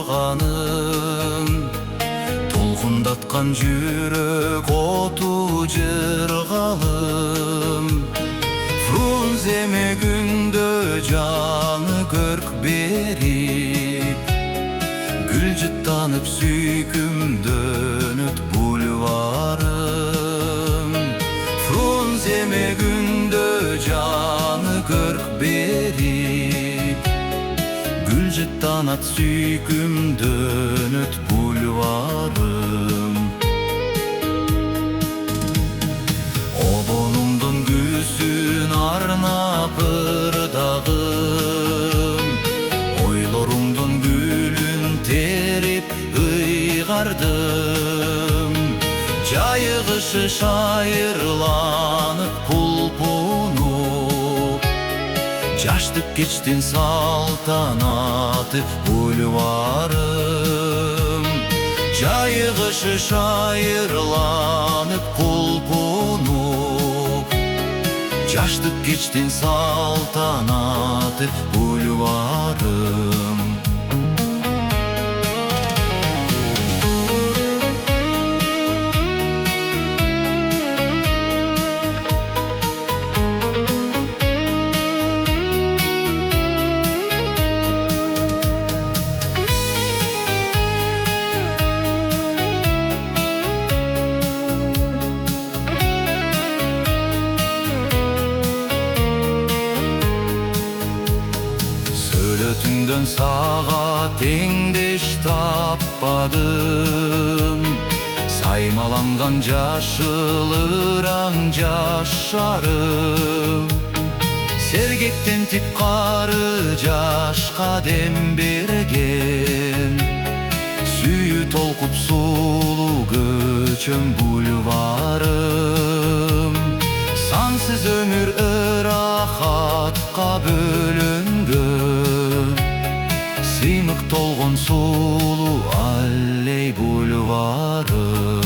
турганым, толкундаткан жүрөк оту жыргалым. Фрунземе күндө жаны көрк берип, гүл жыттанып сүйкүмдөн өт бульварым. Фрунземе күндө жаны көрк берип, гүл жыттанат сүйкүмдөн өт бульварым. Обонумдун күзүн арнап ырдагым, ойлорумдун гүлүн терип ыйгардым. Жайыгышы шайырланып пулпунуп, жаштык кечтин салтанаты бульварым. Жайыгышы шайырланып пулпунуп, жаштык кечтин салтанаты бульварым. Сөйлөтүңдөн сага теңдеш таппадым, саймаланган жашыл ыран жашарым. Сергектентип кары жашка дем берген, сүйүү толкуп сулуу көчөм бульварым. Сансыз өмүр ырахатка бөлөнгөн, сыймык толгон сулуу аллей бульварым.